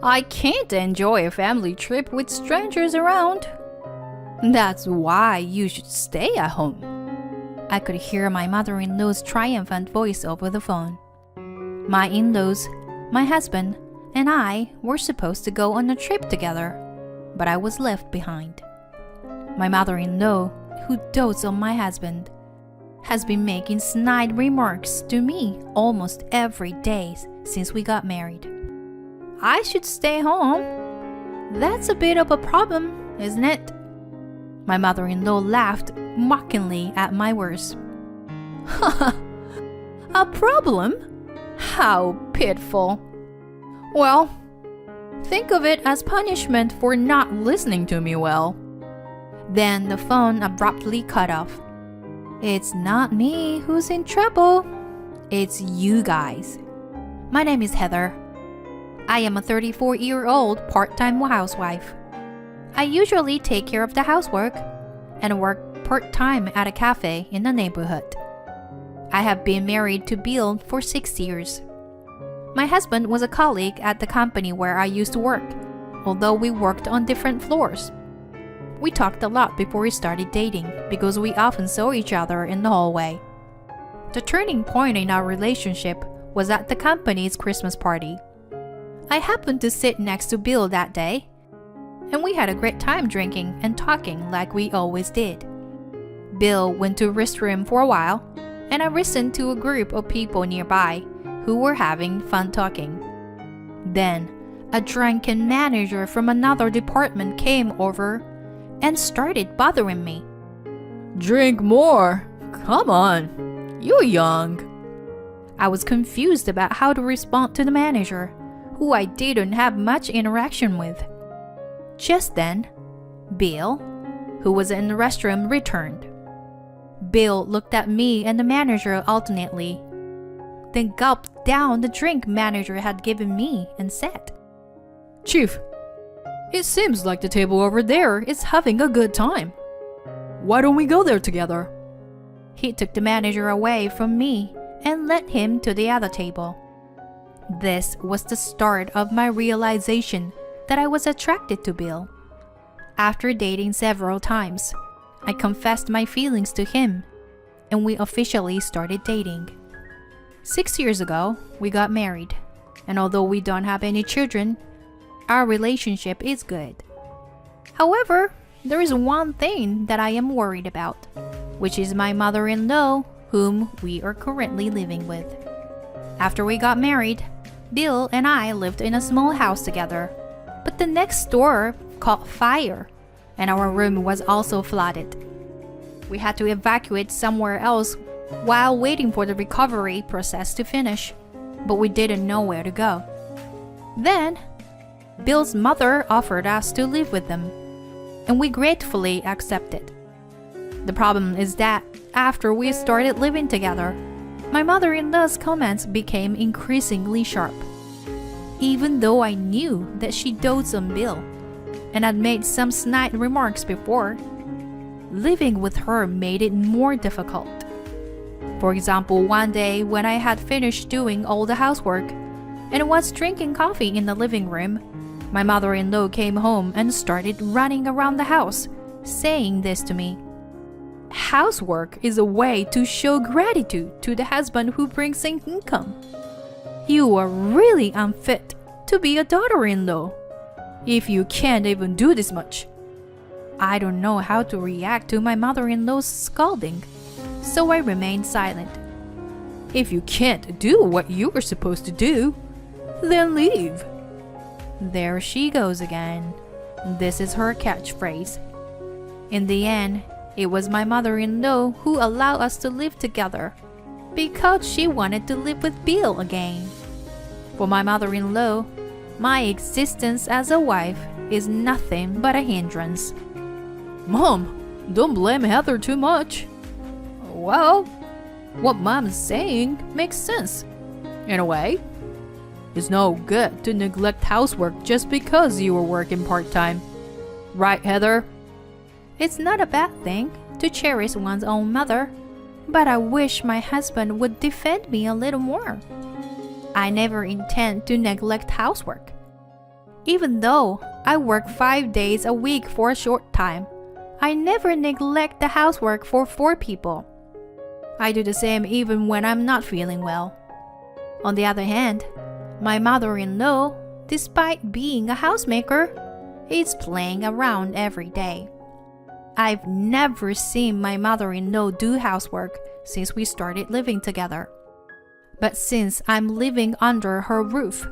I can't enjoy a family trip with strangers around. That's why you should stay at home. I could hear my mother-in-law's triumphant voice over the phone. My in-laws, my husband, and I were supposed to go on a trip together, but I was left behind. My mother-in-law, who dotes on my husband, has been making snide remarks to me almost every day since we got married. I should stay home. That's a bit of a problem, isn't it? My mother-in-law laughed mockingly at my words. A problem? How pitiful. Well, think of it as punishment for not listening to me well. Then the phone abruptly cut off. It's not me who's in trouble. It's you guys. My name is Heather. I am a 34-year-old part-time housewife. I usually take care of the housework and work part-time at a cafe in the neighborhood. I have been married to Bill for 6 years. My husband was a colleague at the company where I used to work, although we worked on different floors. We talked a lot before we started dating because we often saw each other in the hallway. The turning point in our relationship was at the company's Christmas party. I happened to sit next to Bill that day, and we had a great time drinking and talking like we always did. Bill went to the restroom for a while, and I listened to a group of people nearby who were having fun talking. Then, a drunken manager from another department came over and started bothering me. Drink more. Come on. You're young. I was confused about how to respond to the manager, who I didn't have much interaction with. Just then, Bill, who was in the restroom, returned. Bill looked at me and the manager alternately, then gulped down the drink manager had given me and said, Chief, it seems like the table over there is having a good time. Why don't we go there together? He took the manager away from me and led him to the other table. This was the start of my realization that I was attracted to Bill. After dating several times, I confessed my feelings to him, and we officially started dating. 6 years ago, we got married, and although we don't have any children, our relationship is good. However, there is one thing that I am worried about, which is my mother-in-law, whom we are currently living with. After we got married, Bill and I lived in a small house together, but the next door caught fire, and our room was also flooded. We had to evacuate somewhere else while waiting for the recovery process to finish, but we didn't know where to go. Then, Bill's mother offered us to live with them, and we gratefully accepted. The problem is that after we started living together, my mother-in-law's comments became increasingly sharp. Even though I knew that she dotes on Bill and had made some snide remarks before, living with her made it more difficult. For example, one day when I had finished doing all the housework and was drinking coffee in the living room, my mother-in-law came home and started running around the house, saying this to me. Housework is a way to show gratitude to the husband who brings in income. You are really unfit to be a daughter-in-law if you can't even do this much. I don't know how to react to my mother-in-law's scolding, so I remained silent. If you can't do what you are supposed to do, then leave. There she goes again. This is her catchphrase. In the end, it was my mother-in-law who allowed us to live together because she wanted to live with Bill again. For my mother-in-law, my existence as a wife is nothing but a hindrance. Mom, don't blame Heather too much. Well, what Mom is saying makes sense. In a way, it's no good to neglect housework just because you are working part-time. Right, Heather? It's not a bad thing to cherish one's own mother, but I wish my husband would defend me a little more. I never intend to neglect housework. Even though I work 5 days a week for a short time, I never neglect the housework for 4 people. I do the same even when I'm not feeling well. On the other hand, my mother-in-law, despite being a housemaker, is playing around every day. I've never seen my mother-in-law do housework since we started living together. But since I'm living under her roof,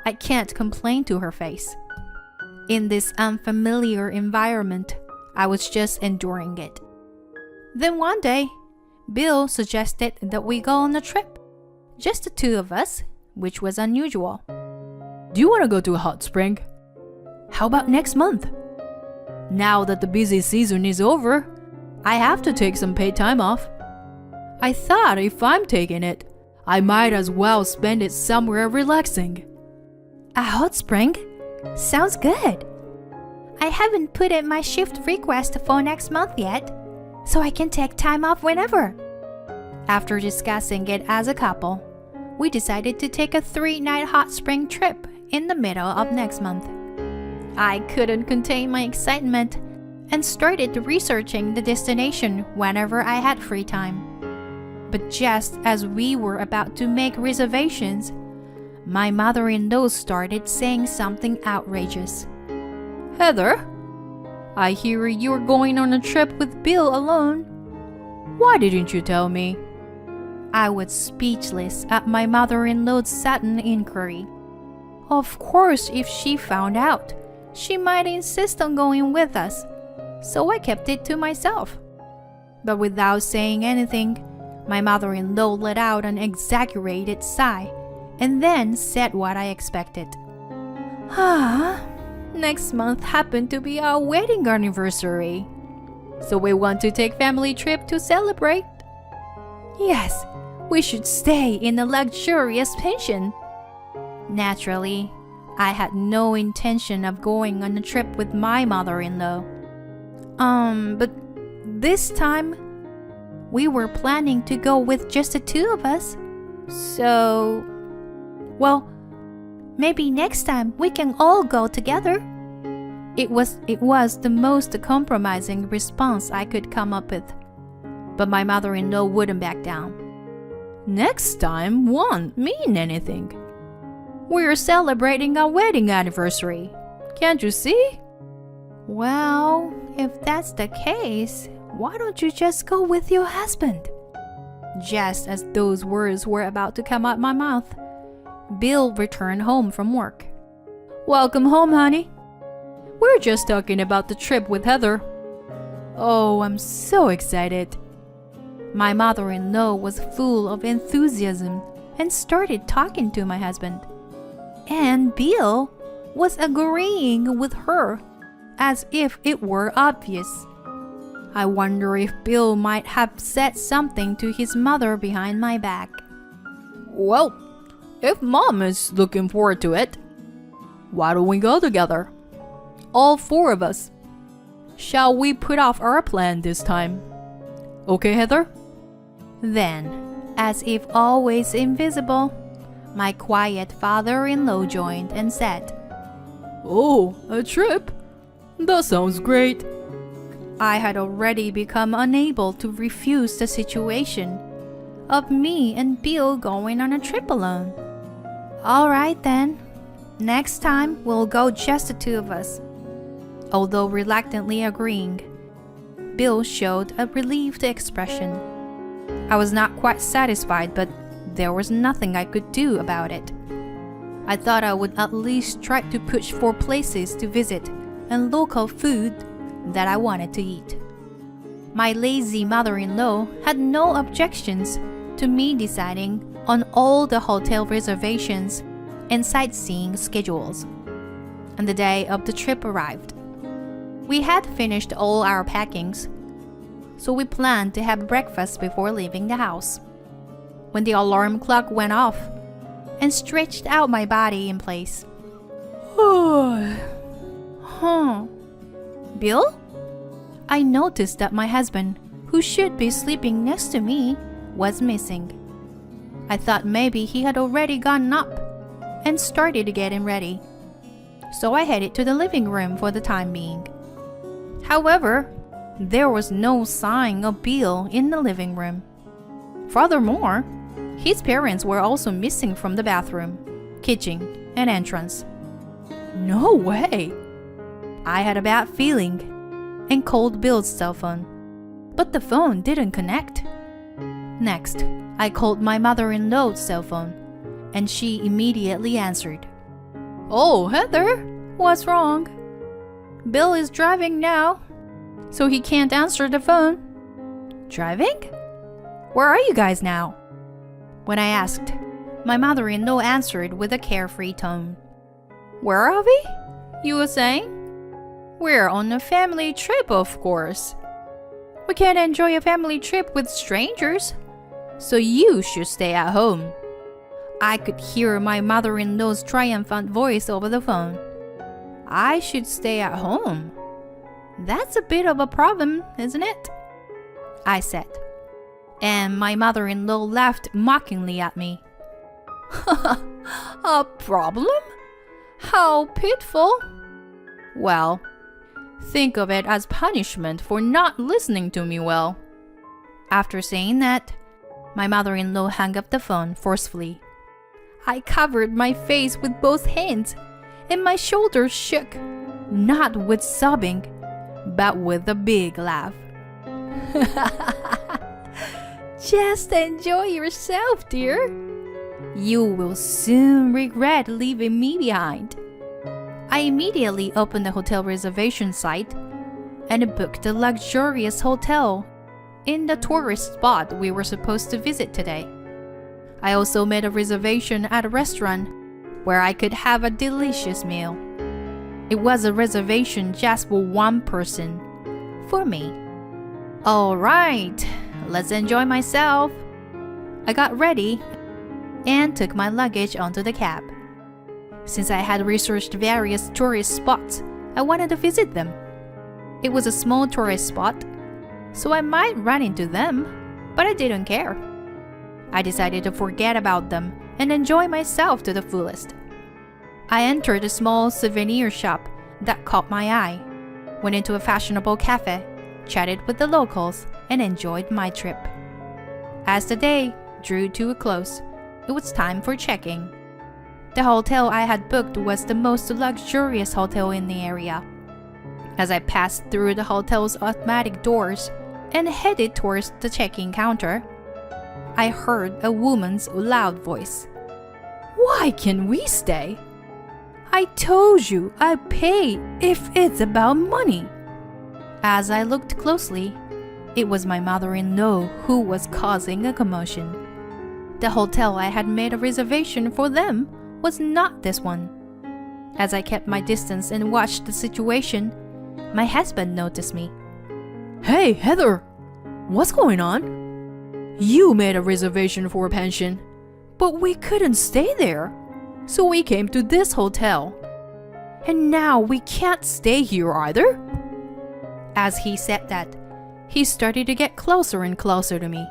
I can't complain to her face. In this unfamiliar environment, I was just enduring it. Then one day, Bill suggested that we go on a trip. Just the 2 of us, which was unusual. Do you want to go to a hot spring? How about next month? Now that the busy season is over, I have to take some paid time off. I thought if I'm taking it, I might as well spend it somewhere relaxing. A hot spring? Sounds good. I haven't put in my shift request for next month yet, so I can take time off whenever. After discussing it as a couple, we decided to take a 3-night hot spring trip in the middle of next month. I couldn't contain my excitement and started researching the destination whenever I had free time. But just as we were about to make reservations, my mother-in-law started saying something outrageous. Heather, I hear you're going on a trip with Bill alone. Why didn't you tell me? I was speechless at my mother-in-law's sudden inquiry. Of course, if she found out, she might insist on going with us, so I kept it to myself. But without saying anything, my mother-in-law let out an exaggerated sigh and then said what I expected. Next month happened to be our wedding anniversary, so we want to take family trip to celebrate. Yes, we should stay in a luxurious pension. Naturally, I had no intention of going on a trip with my mother-in-law. But this time, we were planning to go with just the 2 of us. So, well, maybe next time we can all go together. It was the most compromising response I could come up with. But my mother-in-law wouldn't back down. Next time won't mean anything. We're celebrating our wedding anniversary. Can't you see? Well, if that's the case, why don't you just go with your husband? Just as those words were about to come out my mouth, Bill returned home from work. Welcome home, honey. We're just talking about the trip with Heather. Oh, I'm so excited. My mother-in-law was full of enthusiasm and started talking to my husband. And Bill was agreeing with her as if it were obvious. I wonder if Bill might have said something to his mother behind my back. Well, if Mom is looking forward to it, why don't we go together? All 4 of us. Shall we put off our plan this time? Okay, Heather? Then, as if always invisible, my quiet father-in-law joined and said, Oh, a trip? That sounds great. I had already become unable to refuse the situation of me and Bill going on a trip alone. All right then, next time we'll go just the 2 of us. Although reluctantly agreeing, Bill showed a relieved expression. I was not quite satisfied, but there was nothing I could do about it. I thought I would at least try to push for places to visit and local food that I wanted to eat. My lazy mother-in-law had no objections to me deciding on all the hotel reservations and sightseeing schedules. And the day of the trip arrived. We had finished all our packings, so we planned to have breakfast before leaving the house. When the alarm clock went off and stretched out my body in place. Bill? I noticed that my husband, who should be sleeping next to me, was missing. I thought maybe he had already gotten up and started getting ready. so I headed to the living room for the time being. However, there was no sign of Bill in the living room. Furthermore, his parents were also missing from the bathroom, kitchen, and entrance. No way! I had a bad feeling and called Bill's cell phone, but the phone didn't connect. Next, I called my mother-in-law's cell phone, and she immediately answered. Oh, Heather, what's wrong? Bill is driving now, so he can't answer the phone. Driving? Where are you guys now? When I asked, my mother-in-law answered with a carefree tone. Where are we? You were saying? We're on a family trip, of course. We can't enjoy a family trip with strangers, so you should stay at home. I could hear my mother-in-law's triumphant voice over the phone. I should stay at home? That's a bit of a problem, isn't it? I said, and my mother-in-law laughed mockingly at me. A problem? How pitiful! Well, think of it as punishment for not listening to me well. After saying that, my mother-in-law hung up the phone forcefully. I covered my face with both hands, and my shoulders shook, not with sobbing, but with a big laugh. Just enjoy yourself, dear. You will soon regret leaving me behind. I immediately opened the hotel reservation site and booked a luxurious hotel in the tourist spot we were supposed to visit today. I also made a reservation at a restaurant where I could have a delicious meal. It was a reservation just for one person, for me. All right, let's enjoy myself. I got ready and took my luggage onto the cab. Since I had researched various tourist spots, I wanted to visit them. It was a small tourist spot, so I might run into them, but I didn't care. I decided to forget about them and enjoy myself to the fullest. I entered a small souvenir shop that caught my eye, went into a fashionable cafe, chatted with the locals, and enjoyed my trip. As the day drew to a close, it was time for check-in. The hotel I had booked was the most luxurious hotel in the area. As I passed through the hotel's automatic doors and headed towards the check-in counter, I heard a woman's loud voice. Why can't we stay? I told you I pay if it's about money. As I looked closely, it was my mother-in-law who was causing a commotion. The hotel I had made a reservation for them was not this one. As I kept my distance and watched the situation, my husband noticed me. Hey, Heather, what's going on? You made a reservation for a pension, but we couldn't stay there, so we came to this hotel. And now we can't stay here either? As he said that, he started to get closer and closer to me.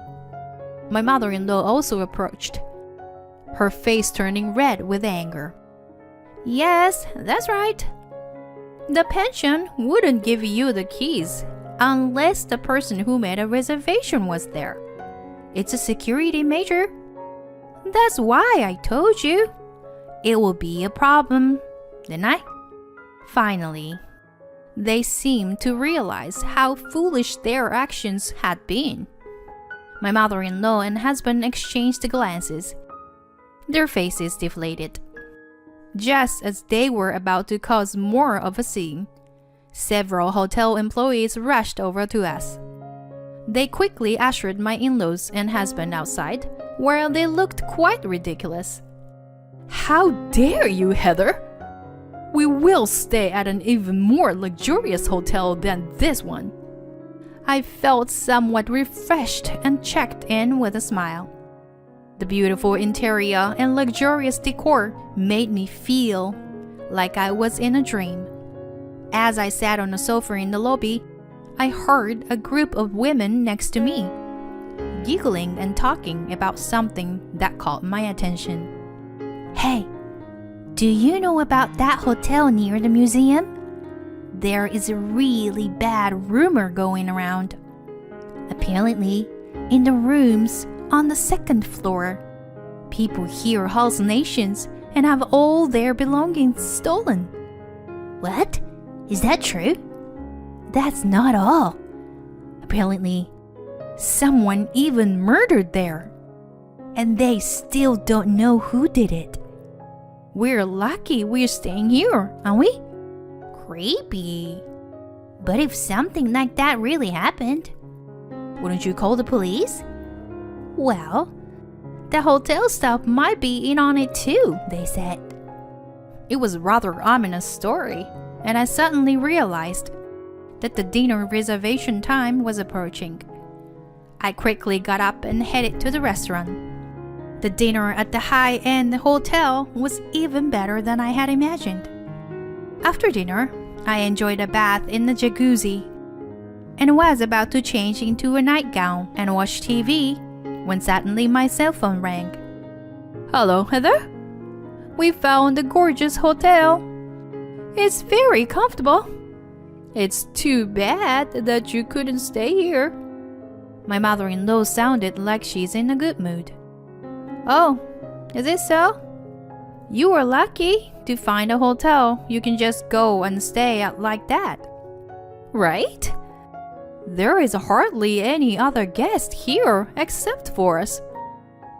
My mother-in-law also approached, her face turning red with anger. Yes, that's right. The pension wouldn't give you the keys unless the person who made a reservation was there. It's a security measure. That's why I told you. It will be a problem, didn't I? Finally, they seemed to realize how foolish their actions had been. My mother-in-law and husband exchanged glances. Their faces deflated. Just as they were about to cause more of a scene, several hotel employees rushed over to us. They quickly ushered my in-laws and husband outside, where they looked quite ridiculous. How dare you, Heather? We will stay at an even more luxurious hotel than this one. I felt somewhat refreshed and checked in with a smile. The beautiful interior and luxurious decor made me feel like I was in a dream. As I sat on a sofa in the lobby, I heard a group of women next to me, giggling and talking about something that caught my attention. Hey, Do you know about that hotel near the museum? There is a really bad rumor going around. Apparently, in the rooms on the second floor, people hear hallucinations and have all their belongings stolen. What? Is that true? That's not all. Apparently, someone even murdered there. And they still don't know who did it. We're lucky we're staying here, aren't we? Creepy. But if something like that really happened, wouldn't you call the police? Well, the hotel staff might be in on it too, they said. It was a rather ominous story, and I suddenly realized that the dinner reservation time was approaching. I quickly got up and headed to the restaurant. The dinner at the high-end hotel was even better than I had imagined. After dinner, I enjoyed a bath in the jacuzzi and was about to change into a nightgown and watch TV when suddenly my cell phone rang. Hello, Heather? We found a gorgeous hotel. It's very comfortable. It's too bad that you couldn't stay here. My mother-in-law sounded like she's in a good mood. Oh, is it so? You are lucky to find a hotel you can just go and stay at like that. Right? There is hardly any other guest here except for us.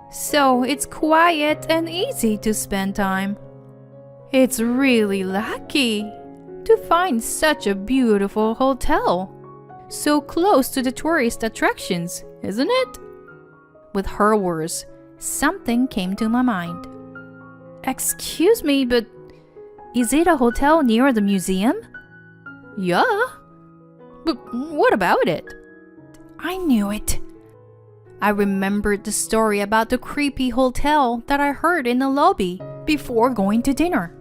So it's quiet and easy to spend time. It's really lucky to find such a beautiful hotel, so close to the tourist attractions, isn't it? With her words, something came to my mind. Excuse me, but is it a hotel near the museum? Yeah. But what about it? I knew it. I remembered the story about the creepy hotel that I heard in the lobby before going to dinner.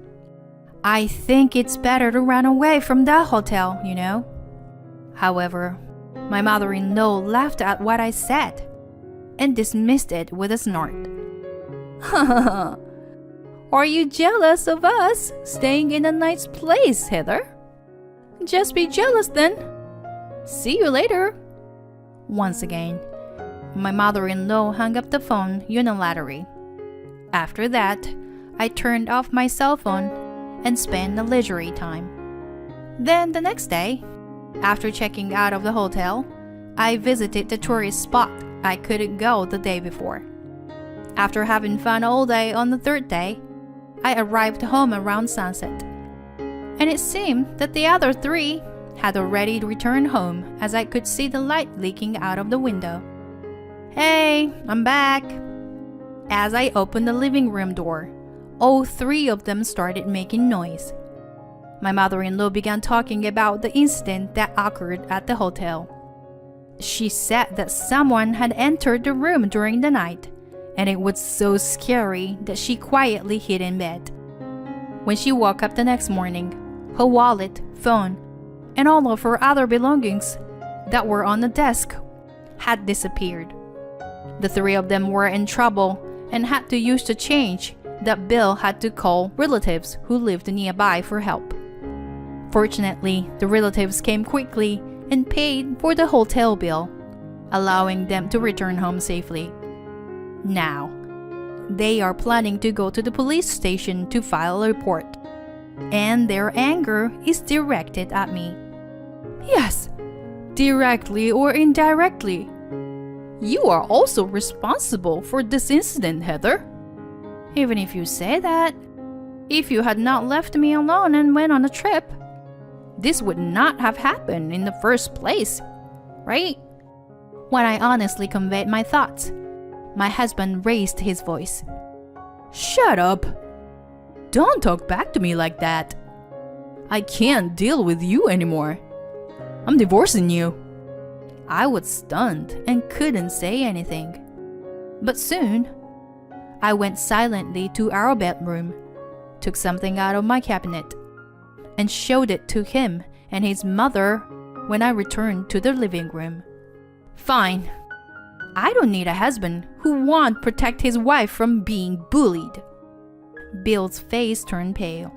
I think it's better to run away from that hotel, you know. However, my mother-in-law laughed at what I said and dismissed it with a snort. Are you jealous of us staying in a nice place, Heather? Just be jealous then. See you later. Once again, my mother-in-law hung up the phone unilaterally. After that, I turned off my cell phone and spent the leisurely time. Then the next day, after checking out of the hotel, I visited the tourist spot I couldn't go the day before. After having fun all day on the third day, I arrived home around sunset. And it seemed that the other three had already returned home, as I could see the light leaking out of the window. Hey, I'm back. As I opened the living room door, all three of them started making noise. My mother-in-law began talking about the incident that occurred at the hotel. She said that someone had entered the room during the night, and it was so scary that she quietly hid in bed. When she woke up the next morning, her wallet, phone, and all of her other belongings that were on the desk had disappeared. The three of them were in trouble and had to use the change that Bill had to call relatives who lived nearby for help. Fortunately, the relatives came quickly and paid for the hotel bill, allowing them to return home safely. Now, they are planning to go to the police station to file a report, and their anger is directed at me. Yes, directly or indirectly. You are also responsible for this incident, Heather. Even if you say that, if you had not left me alone and went on a trip, this would not have happened in the first place, right? When I honestly conveyed my thoughts, my husband raised his voice. Shut up! Don't talk back to me like that. I can't deal with you anymore. I'm divorcing you. I was stunned and couldn't say anything. But soon, I went silently to our bedroom, took something out of my cabinet, and showed it to him and his mother when I returned to the living room. Fine. I don't need a husband who won't protect his wife from being bullied. Bill's face turned pale.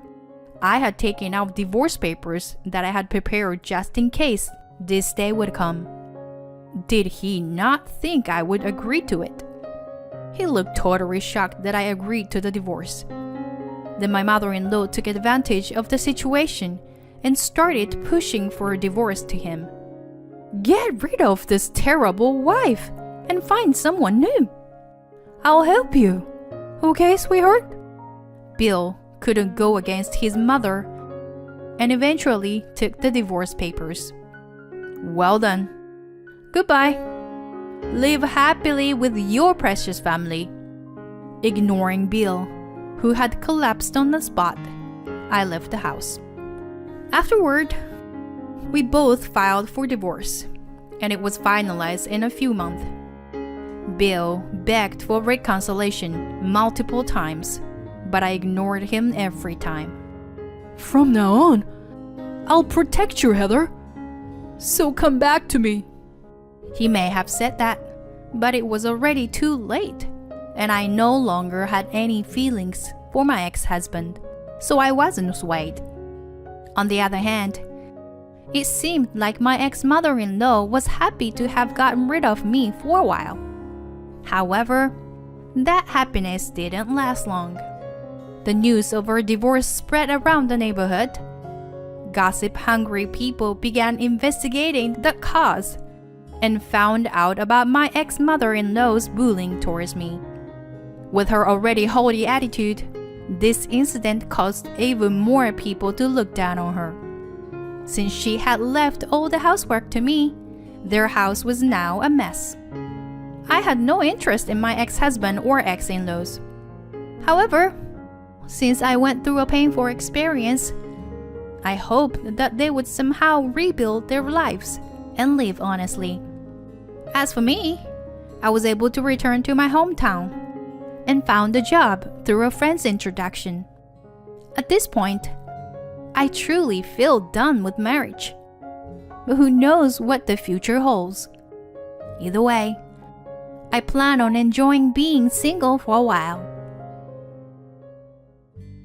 I had taken out divorce papers that I had prepared just in case this day would come. Did he not think I would agree to it? He looked totally shocked that I agreed to the divorce. Then my mother-in-law took advantage of the situation and started pushing for a divorce to him. Get rid of this terrible wife and find someone new. I'll help you. Okay, sweetheart? Bill couldn't go against his mother and eventually took the divorce papers. Well done. Goodbye. Live happily with your precious family. Ignoring Bill, who had collapsed on the spot, I left the house. Afterward, we both filed for divorce, and it was finalized in a few months. Bill begged for reconciliation multiple times, but I ignored him every time. From now on, I'll protect you, Heather. So come back to me. He may have said that, but it was already too late, and I no longer had any feelings for my ex-husband, so I wasn't swayed. On the other hand, it seemed like my ex-mother-in-law was happy to have gotten rid of me for a while. However, that happiness didn't last long. The news of our divorce spread around the neighborhood. Gossip-hungry people began investigating the cause and found out about my ex-mother-in-law's bullying towards me. With her already haughty attitude, this incident caused even more people to look down on her. Since she had left all the housework to me, their house was now a mess. I had no interest in my ex-husband or ex-in-laws. However, since I went through a painful experience, I hoped that they would somehow rebuild their lives and live honestly. As for me, I was able to return to my hometown and found a job through a friend's introduction. At this point, I truly feel done with marriage. But who knows what the future holds? Either way, I plan on enjoying being single for a while.